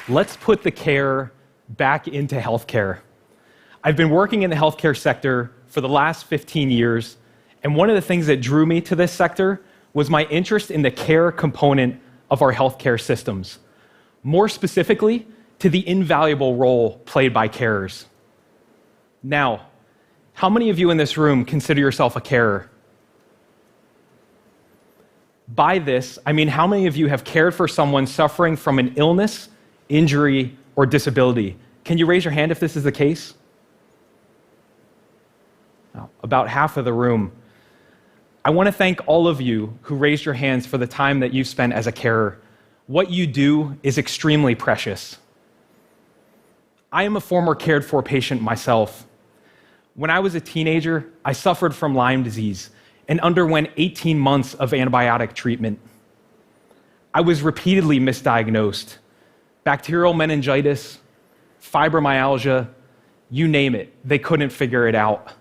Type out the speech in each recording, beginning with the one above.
Let's put the care back into healthcare. I've been working in the healthcare sector for the last 15 years, and one of the things that drew me to this sector was my interest in the care component of our healthcare systems. More specifically, to the invaluable role played by carers. Now, how many of you in this room consider yourself a carer? By this, I mean how many of you have cared for someone suffering from an illness, injury, or disability? Can you raise your hand if this is the case? Oh, about half of the room. I want to thank all of you who raised your hands for the time that you've spent as a carer. What you do is extremely precious. I am a former cared for patient myself. When I was a teenager, I suffered from Lyme disease and underwent 18 months of antibiotic treatment. I was repeatedly misdiagnosed. Bacterial meningitis, fibromyalgia, you name it, they couldn't figure it out.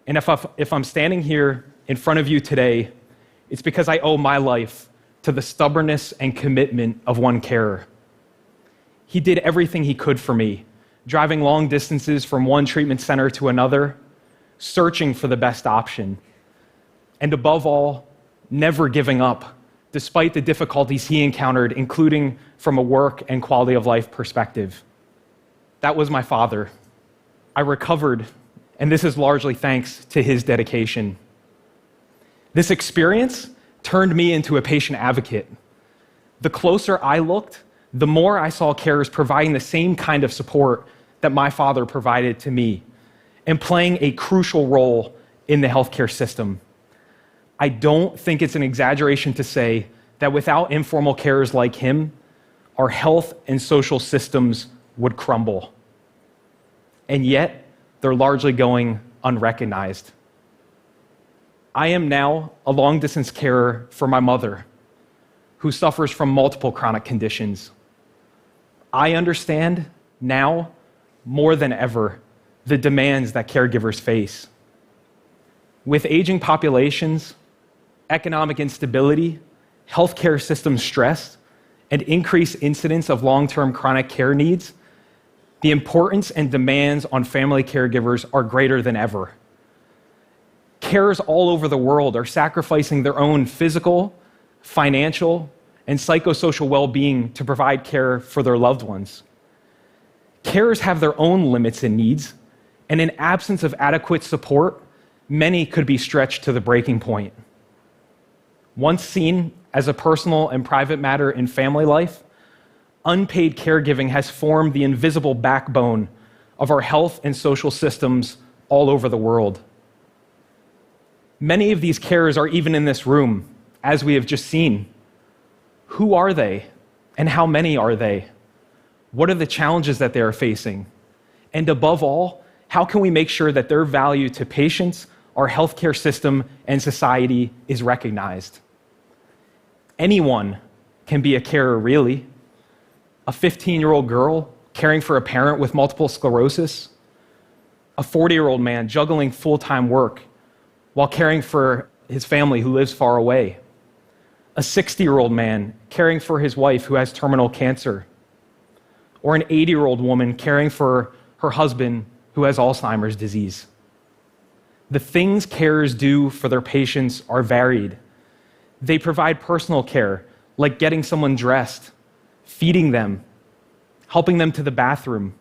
And if I'm standing here in front of you today, it's because I owe my life to the stubbornness and commitment of one carer. He did everything he could for me, driving long distances from one treatment center to another, searching for the best option, and above all, never giving up, despite the difficulties he encountered, including from a work and quality of life perspective. That was my father. I recovered, and this is largely thanks to his dedication. This experience turned me into a patient advocate. The closer I looked, the more I saw carers providing the same kind of support that my father provided to me and playing a crucial role in the healthcare system. I don't think it's an exaggeration to say that without informal carers like him, our health and social systems would crumble. And yet, they're largely going unrecognized. I am now a long-distance carer for my mother, who suffers from multiple chronic conditions. I understand now, more than ever, the demands that caregivers face. With aging populations, economic instability, healthcare system stress, and increased incidence of long-term chronic care needs, the importance and demands on family caregivers are greater than ever. Carers all over the world are sacrificing their own physical, financial, and psychosocial well-being to provide care for their loved ones. Carers have their own limits and needs, and in absence of adequate support, many could be stretched to the breaking point. Once seen as a personal and private matter in family life, unpaid caregiving has formed the invisible backbone of our health and social systems all over the world. Many of these carers are even in this room, as we have just seen. Who are they, and how many are they? What are the challenges that they are facing? And above all, how can we make sure that their value to patients, our healthcare system, and society is recognized? Anyone can be a carer, really. A 15-year-old girl caring for a parent with multiple sclerosis, a 40-year-old man juggling full-time work while caring for his family who lives far away, a 60-year-old man caring for his wife who has terminal cancer, or an 80-year-old woman caring for her husband who has Alzheimer's disease. The things carers do for their patients are varied. They provide personal care, like getting someone dressed, feeding them, helping them to the bathroom,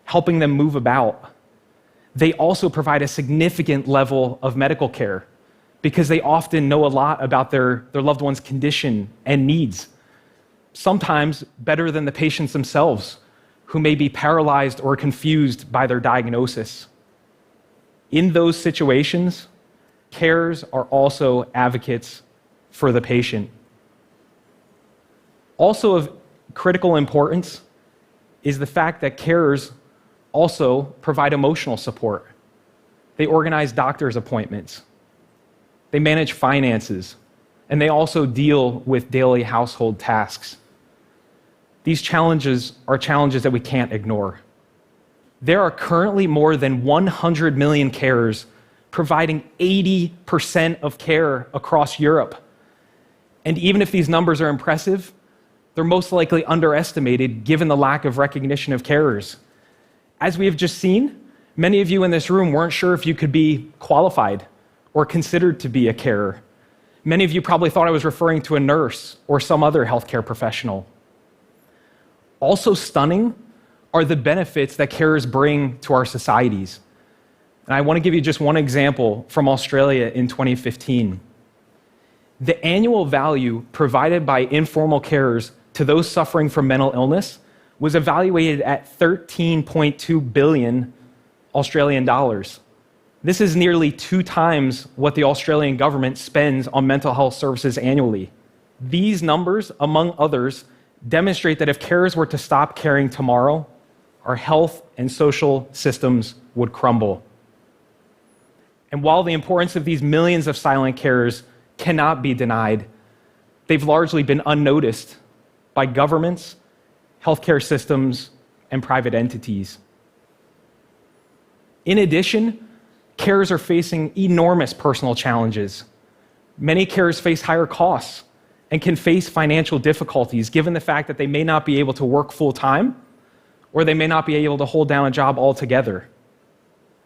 helping them move about. They also provide a significant level of medical care because they often know a lot about their loved one's condition and needs, sometimes better than the patients themselves, who may be paralyzed or confused by their diagnosis. In those situations, carers are also advocates for the patient. Also of critical importance is the fact that carers also provide emotional support. They organize doctor's appointments. They manage finances, and they also deal with daily household tasks. These challenges are challenges that we can't ignore. There are currently more than 100 million carers providing 80% of care across Europe. And even if these numbers are impressive, They're most likely underestimated given the lack of recognition of carers. As we have just seen, many of you in this room weren't sure if you could be qualified or considered to be a carer. Many of you probably thought I was referring to a nurse or some other healthcare professional. Also stunning are the benefits that carers bring to our societies. And I want to give you just one example from Australia in 2015. The annual value provided by informal carers to those suffering from mental illness was evaluated at 13.2 billion Australian dollars. This is nearly 2 times what the Australian government spends on mental health services annually. These numbers, among others, demonstrate that if carers were to stop caring tomorrow, our health and social systems would crumble. And while the importance of these millions of silent carers cannot be denied, they've largely been unnoticed by governments, healthcare systems, and private entities. In addition, carers are facing enormous personal challenges. Many carers face higher costs and can face financial difficulties given the fact that they may not be able to work full-time or they may not be able to hold down a job altogether.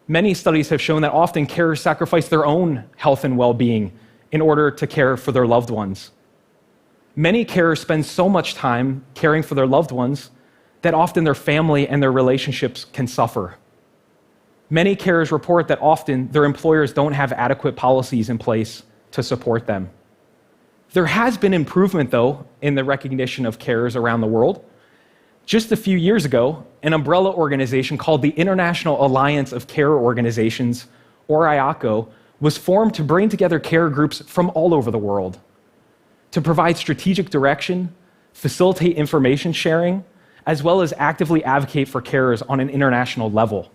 Many studies have shown that often carers sacrifice their own health and well-being in order to care for their loved ones. Many carers spend so much time caring for their loved ones that often their family and their relationships can suffer. Many carers report that often their employers don't have adequate policies in place to support them. There has been improvement, though, in the recognition of carers around the world. Just a few years ago, an umbrella organization called the International Alliance of Care Organizations, or IACO, was formed to bring together care groups from all over the world to provide strategic direction, facilitate information sharing, as well as actively advocate for carers on an international level.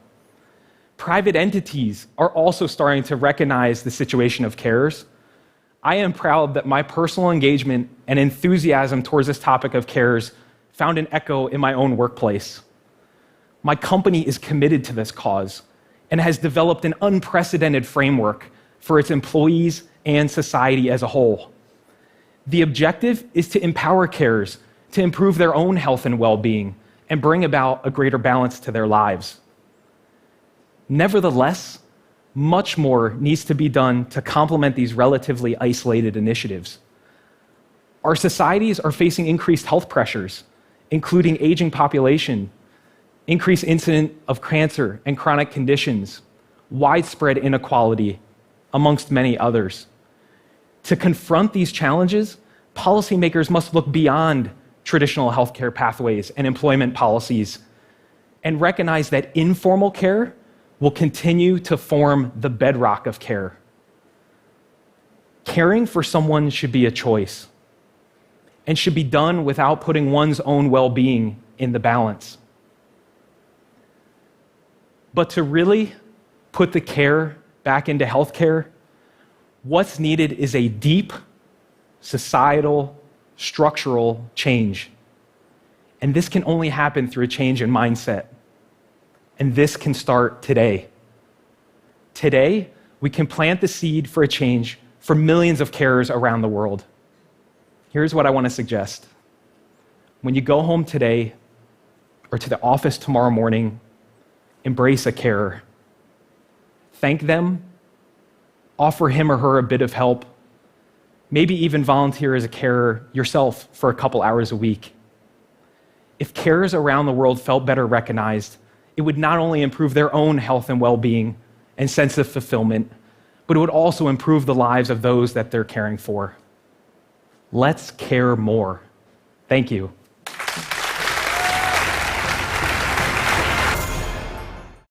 Private entities are also starting to recognize the situation of carers. I am proud that my personal engagement and enthusiasm towards this topic of carers found an echo in my own workplace. My company is committed to this cause and has developed an unprecedented framework for its employees and society as a whole. The objective is to empower carers to improve their own health and well-being and bring about a greater balance to their lives. Nevertheless, much more needs to be done to complement these relatively isolated initiatives. Our societies are facing increased health pressures, including aging population, increased incidence of cancer and chronic conditions, widespread inequality, amongst many others. To confront these challenges, policymakers must look beyond traditional healthcare pathways and employment policies and recognize that informal care will continue to form the bedrock of care. Caring for someone should be a choice and should be done without putting one's own well-being in the balance. But to really put the care back into healthcare, what's needed is a deep societal, structural change. And this can only happen through a change in mindset. And this can start today. Today, we can plant the seed for a change for millions of carers around the world. Here's what I want to suggest. When you go home today or to the office tomorrow morning, embrace a carer. Thank them, offer him or her a bit of help, maybe even volunteer as a carer yourself for a couple hours a week. If carers around the world felt better recognized, it would not only improve their own health and well-being and sense of fulfillment, but it would also improve the lives of those that they're caring for. Let's care more. Thank you.